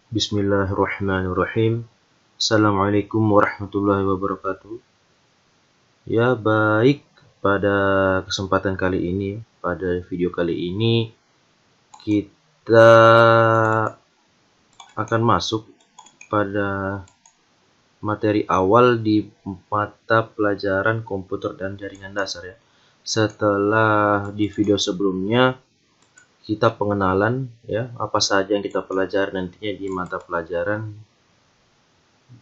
Bismillahirrahmanirrahim. Assalamualaikum warahmatullahi wabarakatuh. Ya, baik, pada kesempatan kali ini, pada video kali ini kita akan masuk pada materi awal di mata pelajaran komputer dan jaringan dasar ya. Setelah di video sebelumnya kita pengenalan ya, apa saja yang kita pelajari nantinya di mata pelajaran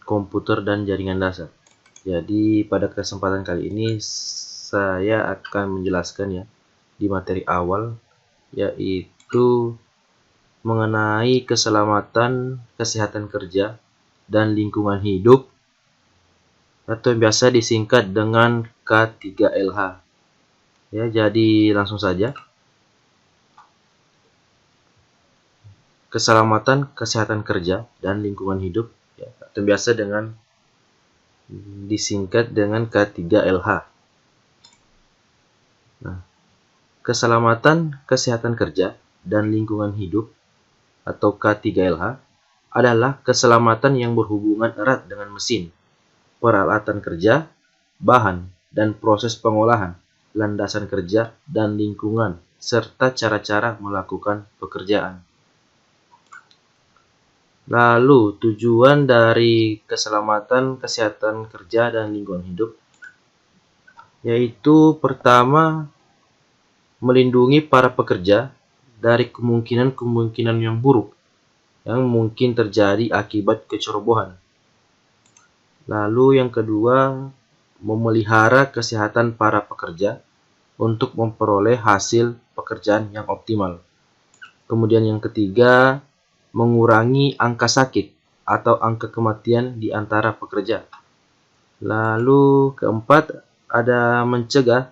komputer dan jaringan dasar. Jadi pada kesempatan kali ini saya akan menjelaskan ya di materi awal, yaitu mengenai keselamatan, kesehatan kerja dan lingkungan hidup, atau biasa disingkat dengan K3LH. Ya, jadi langsung saja. Keselamatan, kesehatan kerja dan lingkungan hidup, ya, atau biasa disingkat dengan K3LH. Nah, keselamatan, kesehatan kerja dan lingkungan hidup atau K3LH adalah keselamatan yang berhubungan erat dengan mesin, peralatan kerja, bahan dan proses pengolahan, landasan kerja dan lingkungan, serta cara-cara melakukan pekerjaan. Lalu, tujuan dari keselamatan, kesehatan kerja dan lingkungan hidup yaitu pertama, melindungi para pekerja dari kemungkinan-kemungkinan yang buruk yang mungkin terjadi akibat kecerobohan. Lalu yang kedua, memelihara kesehatan para pekerja untuk memperoleh hasil pekerjaan yang optimal. Kemudian yang ketiga, mengurangi angka sakit atau angka kematian di antara pekerja. Lalu keempat, ada mencegah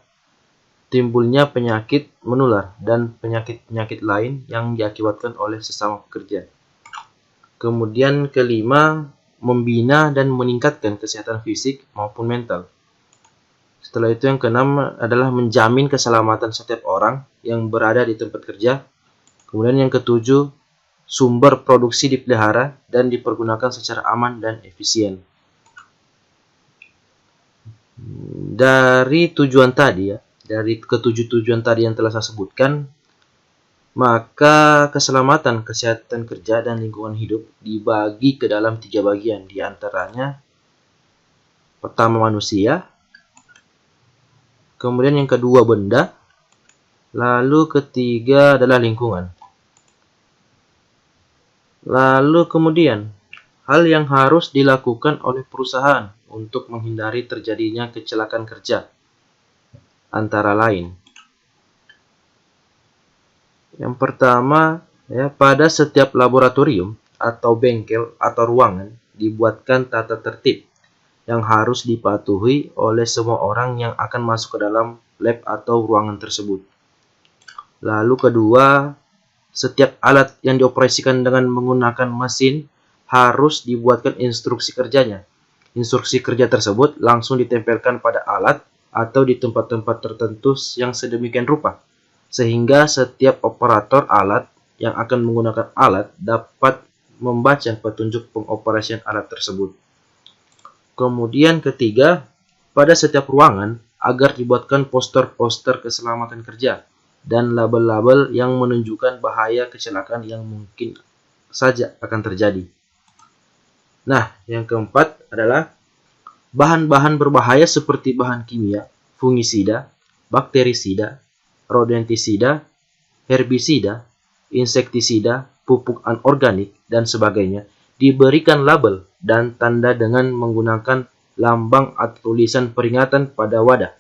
timbulnya penyakit menular dan penyakit-penyakit lain yang diakibatkan oleh sesama pekerja. Kemudian kelima, membina dan meningkatkan kesehatan fisik maupun mental. Setelah itu yang keenam adalah menjamin keselamatan setiap orang yang berada di tempat kerja. Kemudian yang ketujuh, sumber produksi dipelihara dan dipergunakan secara aman dan efisien. Dari tujuan tadi ya, dari ketujuh tujuan tadi yang telah saya sebutkan, maka keselamatan, kesehatan kerja dan lingkungan hidup dibagi ke dalam 3 bagian. Di antaranya pertama manusia, kemudian yang kedua benda, lalu ketiga adalah lingkungan. Lalu kemudian, hal yang harus dilakukan oleh perusahaan untuk menghindari terjadinya kecelakaan kerja, antara lain. Yang pertama, ya, pada setiap laboratorium atau bengkel atau ruangan dibuatkan tata tertib yang harus dipatuhi oleh semua orang yang akan masuk ke dalam lab atau ruangan tersebut. Lalu kedua, setiap alat yang dioperasikan dengan menggunakan mesin harus dibuatkan instruksi kerjanya. Instruksi kerja tersebut langsung ditempelkan pada alat atau di tempat-tempat tertentu yang sedemikian rupa, sehingga setiap operator alat yang akan menggunakan alat dapat membaca petunjuk pengoperasian alat tersebut. Kemudian ketiga, pada setiap ruangan agar dibuatkan poster-poster keselamatan kerja dan label-label yang menunjukkan bahaya kecelakaan yang mungkin saja akan terjadi. Nah, yang keempat adalah bahan-bahan berbahaya seperti bahan kimia, fungisida, bakterisida, rodentisida, herbisida, insektisida, pupuk anorganik, dan sebagainya diberikan label dan tanda dengan menggunakan lambang atau tulisan peringatan pada wadah.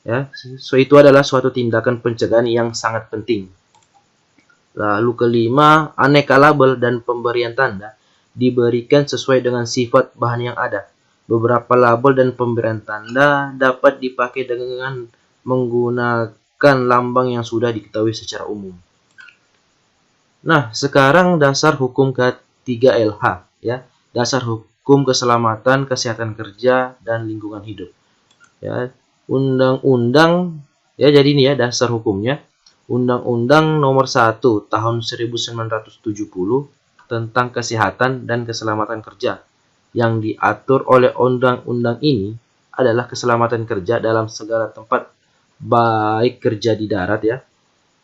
Ya, so itu adalah suatu tindakan pencegahan yang sangat penting. Lalu kelima, aneka label dan pemberian tanda diberikan sesuai dengan sifat bahan yang ada. Beberapa label dan pemberian tanda dapat dipakai dengan menggunakan lambang yang sudah diketahui secara umum. Nah, sekarang dasar hukum K3LH ya, dasar hukum keselamatan, kesehatan kerja dan lingkungan hidup. Ya, undang-undang ya, jadi ini ya dasar hukumnya. Undang-Undang Nomor 1 Tahun 1970 tentang kesehatan dan keselamatan kerja. Yang diatur oleh undang-undang ini adalah keselamatan kerja dalam segala tempat, baik kerja di darat ya,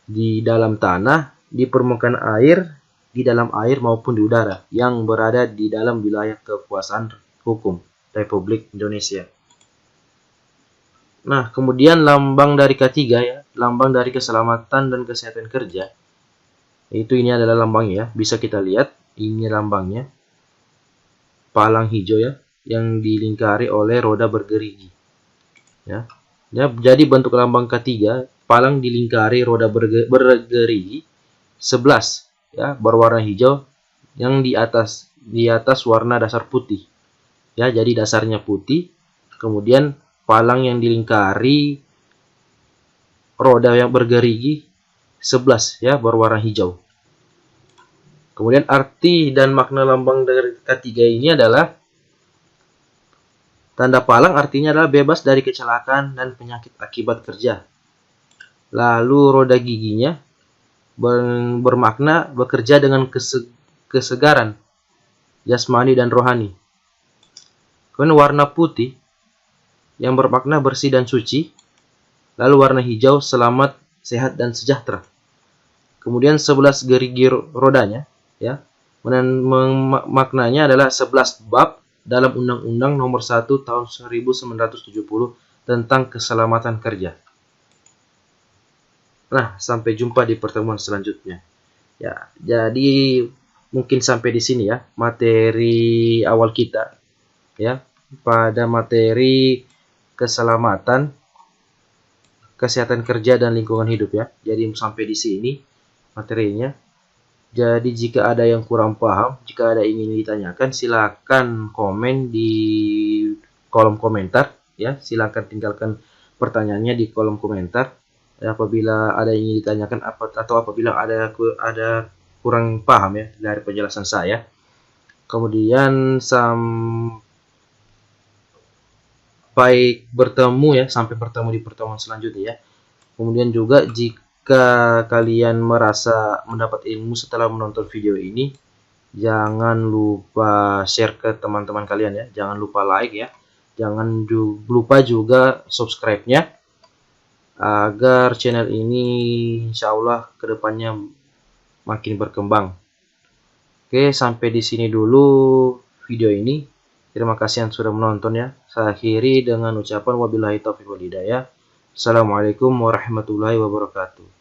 di dalam tanah, di permukaan air, di dalam air maupun di udara yang berada di dalam wilayah kekuasaan hukum Republik Indonesia. Nah, kemudian lambang dari K3 ya, lambang dari keselamatan dan kesehatan kerja. Itu ini adalah lambangnya ya, bisa kita lihat, ini lambangnya. Palang hijau ya, yang dilingkari oleh roda bergerigi. Ya. Jadi bentuk lambang K3, palang dilingkari roda bergerigi 11 ya, berwarna hijau yang di atas warna dasar putih. Ya, jadi dasarnya putih, kemudian palang yang dilingkari roda yang bergerigi 11 ya, berwarna hijau. Kemudian arti dan makna lambang dari K3 ini adalah tanda palang artinya adalah bebas dari kecelakaan dan penyakit akibat kerja. Lalu roda giginya bermakna bekerja dengan kesegaran jasmani dan rohani. Kemudian warna putih yang bermakna bersih dan suci. Lalu warna hijau selamat, sehat dan sejahtera. Kemudian 11 gerigi rodanya ya. Maknanya adalah 11 bab dalam Undang-Undang Nomor 1 Tahun 1970 tentang keselamatan kerja. Nah, sampai jumpa di pertemuan selanjutnya. Ya, jadi mungkin sampai di sini ya materi awal kita ya pada materi keselamatan, kesehatan kerja dan lingkungan hidup ya. Jadi sampai di sini materinya. Jadi jika ada yang kurang paham, jika ada ingin ditanyakan, silakan komen di kolom komentar ya. Silakan tinggalkan pertanyaannya di kolom komentar. Apabila ada yang ingin ditanyakan atau apabila ada kurang paham ya dari penjelasan saya. Kemudian sampai bertemu di pertemuan selanjutnya ya. Kemudian juga jika kalian merasa mendapat ilmu setelah menonton video ini, jangan lupa share ke teman-teman kalian ya. Jangan lupa like ya. Jangan lupa juga subscribe-nya agar channel ini insya Allah kedepannya makin berkembang. Oke, sampai di sini dulu video ini. Terima kasih yang sudah menonton ya. Saya akhiri dengan ucapan wabillahi taufiq wal hidayah. Assalamualaikum warahmatullahi wabarakatuh.